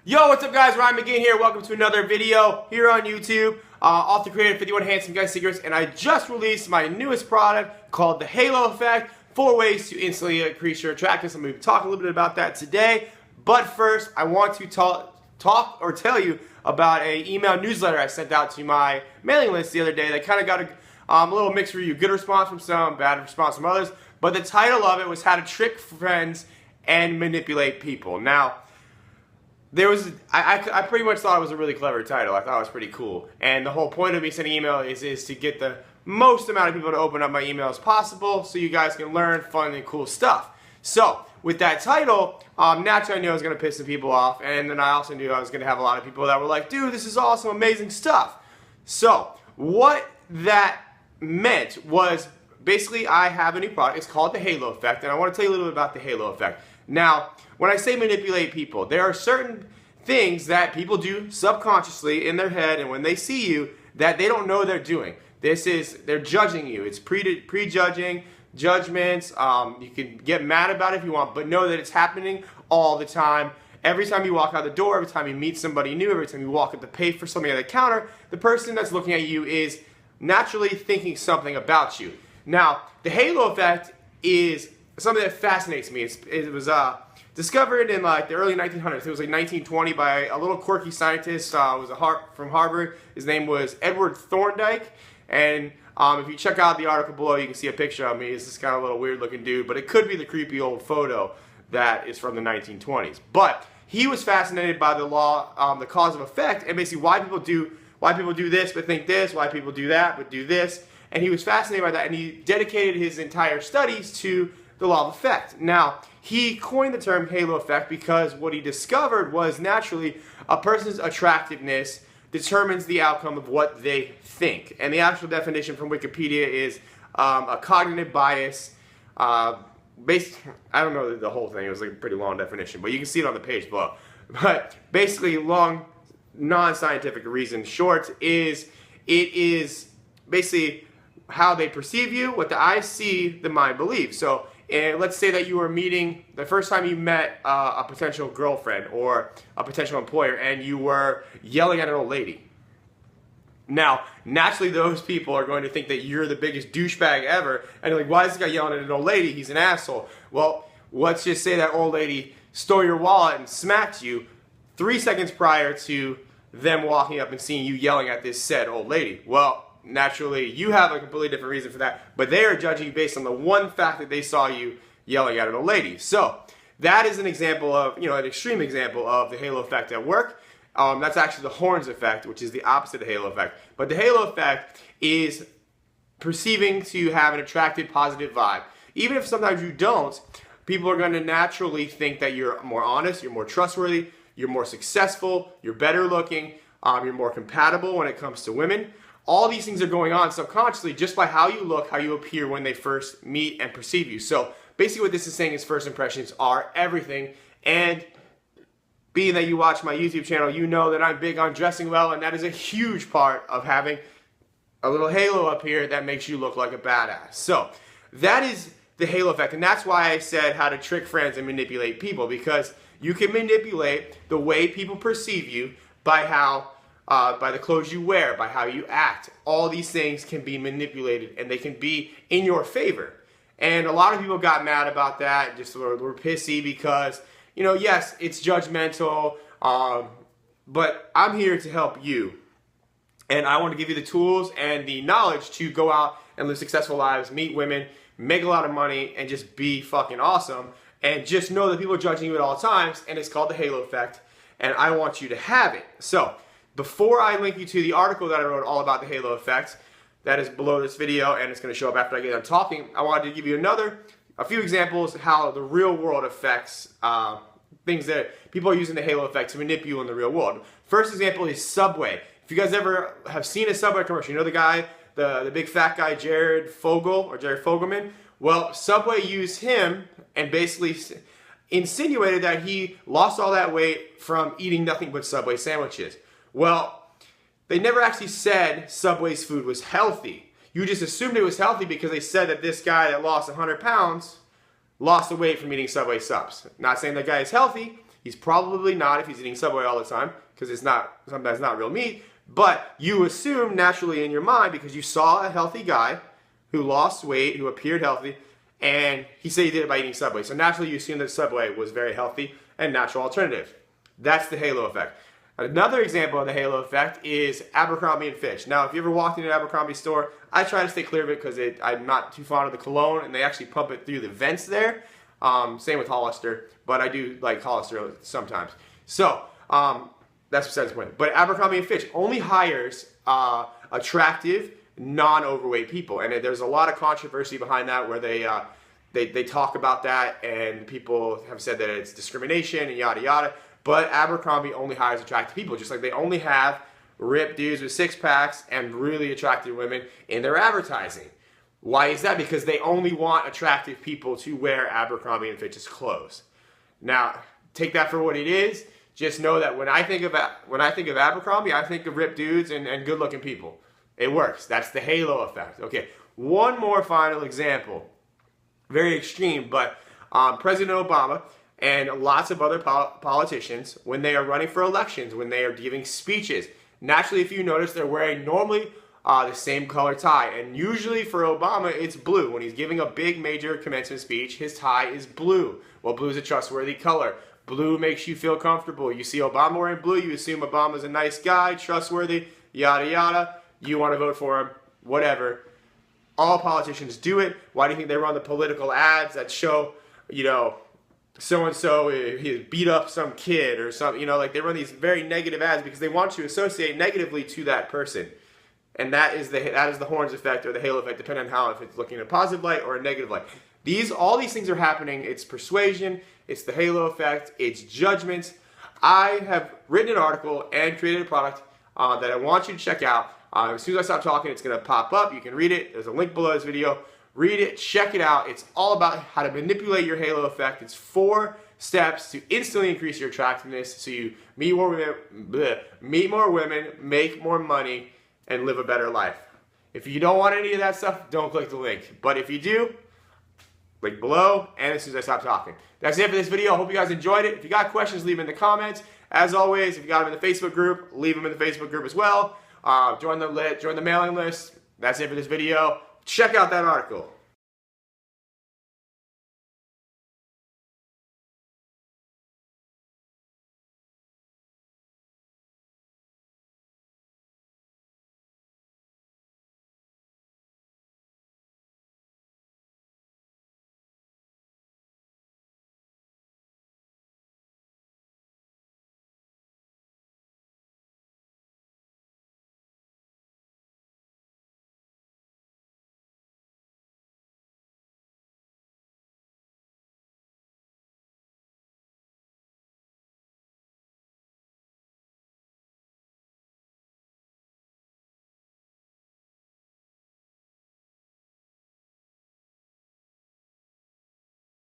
Yo, what's up guys? Ryan Magin here. Welcome to another video here on YouTube. Author created 51 Handsome Guy Secrets, and I just released my newest product called the Halo Effect. 4 ways to instantly increase your attractiveness. I'm going to talk a little bit about that today. But first, I want to tell you about an email newsletter I sent out to my mailing list the other day that kind of got a little mixed review. Good response from some, bad response from others. But the title of it was How to Trick Friends and Manipulate People. Now, I pretty much thought it was a really clever title. I thought it was pretty cool. And the whole point of me sending email is to get the most amount of people to open up my email as possible so you guys can learn fun and cool stuff. So, with that title, naturally I knew I was going to piss some people off, and then I also knew I was going to have a lot of people that were like, dude, this is awesome, amazing stuff. So, what that meant was, basically I have a new product. It's called the Halo Effect, and I want to tell you a little bit about the Halo Effect. Now, when I say manipulate people, there are certain things that people do subconsciously in their head and when they see you that they don't know they're doing. They're judging you. It's prejudging, judgments. You can get mad about it if you want, but know that it's happening all the time. Every time you walk out the door, every time you meet somebody new, every time you walk up to pay for something at the counter, the person that's looking at you is naturally thinking something about you. Now, the Halo Effect is something that fascinates me. It was discovered in like the early 1900s. It was like 1920 by a little quirky scientist. Was from Harvard. His name was Edward Thorndike. And if you check out the article below, you can see a picture of me. It's this kind of little weird looking dude, but it could be the creepy old photo that is from the 1920s. But he was fascinated by the law, the cause of effect, and basically why people do this but think this, why people do that but do this. And he was fascinated by that, and he dedicated his entire studies to the law of effect. Now, he coined the term Halo Effect because what he discovered was naturally a person's attractiveness determines the outcome of what they think. And the actual definition from Wikipedia is a cognitive bias I don't know the whole thing, it was like a pretty long definition, but you can see it on the page below. But basically, long, non-scientific reason short is it is basically how they perceive you, what the eyes see, the mind believes. So let's say that you were meeting, the first time you met a potential girlfriend or a potential employer, and you were yelling at an old lady. Now, naturally those people are going to think that you're the biggest douchebag ever, and they're like, why is this guy yelling at an old lady? He's an asshole. Well, let's just say that old lady stole your wallet and smacked you 3 seconds prior to them walking up and seeing you yelling at this said old lady. Well, naturally, you have a completely different reason for that, but they are judging you based on the one fact that they saw you yelling at an old lady. So, that is an example of, an extreme example of the Halo Effect at work. That's actually the Horns Effect, which is the opposite of Halo Effect. But the Halo Effect is perceiving to have an attractive, positive vibe. Even if sometimes you don't, people are going to naturally think that you're more honest, you're more trustworthy, you're more successful, you're better looking, you're more compatible when it comes to women. All these things are going on subconsciously just by how you look, how you appear when they first meet and perceive you. So basically what this is saying is first impressions are everything. And being that you watch my YouTube channel, you know that I'm big on dressing well, and that is a huge part of having a little halo up here that makes you look like a badass. So that is the Halo Effect, and that's why I said how to trick friends and manipulate people, because you can manipulate the way people perceive you by the clothes you wear, by how you act. All these things can be manipulated, and they can be in your favor. And a lot of people got mad about that, just were pissy because, yes, it's judgmental, but I'm here to help you. And I want to give you the tools and the knowledge to go out and live successful lives, meet women, make a lot of money, and just be fucking awesome. And just know that people are judging you at all times, and it's called the Halo Effect, and I want you to have it. So, before I link you to the article that I wrote all about the Halo Effect, that is below this video, and it's going to show up after I get done talking, I wanted to give you a few examples of how the real world affects things that people are using the Halo Effect to manipulate you in the real world. First example is Subway. If you guys ever have seen a Subway commercial, you know the guy, the big fat guy, Jerry Fogelman? Well, Subway used him and basically insinuated that he lost all that weight from eating nothing but Subway sandwiches. Well, they never actually said Subway's food was healthy. You just assumed it was healthy because they said that this guy that lost 100 pounds lost the weight from eating Subway subs. Not saying that guy is healthy, He's probably not if he's eating Subway all the time, because it's not, sometimes not real meat. But you assume naturally in your mind, because you saw a healthy guy who lost weight, who appeared healthy, and he said he did it by eating Subway. So naturally you assume that Subway was very healthy and natural alternative. That's the halo effect. Another example of the halo effect is Abercrombie & Fitch. Now, if you ever walked into an Abercrombie store, I try to stay clear of it because I'm not too fond of the cologne, and they actually pump it through the vents there. Same with Hollister, but I do like Hollister sometimes. So, that's besides the point. But Abercrombie & Fitch only hires attractive, non-overweight people. And there's a lot of controversy behind that where they talk about that, and people have said that it's discrimination and yada yada. But Abercrombie only hires attractive people, just like they only have ripped dudes with six-packs and really attractive women in their advertising. Why is that? Because they only want attractive people to wear Abercrombie & Fitch's clothes. Now, take that for what it is. Just know that when I think of Abercrombie, I think of ripped dudes and good-looking people. It works. That's the halo effect. Okay, one more final example. Very extreme, but President Obama and lots of other politicians, when they are running for elections, when they are giving speeches, naturally, if you notice, they're wearing normally the same color tie. And usually for Obama, it's blue. When he's giving a big major commencement speech, his tie is blue. Well, blue is a trustworthy color. Blue makes you feel comfortable. You see Obama wearing blue, you assume Obama's a nice guy, trustworthy, yada yada. You want to vote for him, whatever. All politicians do it. Why do you think they run the political ads that show, you know, so-and-so, he beat up some kid or something, you know, like they run these very negative ads because they want to associate negatively to that person. And that is the horns effect or the halo effect, depending on how, if it's looking in a positive light or a negative light. All these things are happening. It's persuasion, it's the halo effect, it's judgments. I have written an article and created a product that I want you to check out. As soon as I stop talking, it's going to pop up. You can read it. There's a link below this video. Read it, check it out. It's all about how to manipulate your halo effect. It's 4 steps to instantly increase your attractiveness so you meet more women, make more money, and live a better life. If you don't want any of that stuff, don't click the link. But if you do, link below, and as soon as I stop talking. That's it for this video. I hope you guys enjoyed it. If you got questions, leave them in the comments. As always, if you got them in the Facebook group, leave them in the Facebook group as well. Join the mailing list. That's it for this video. Check out that article.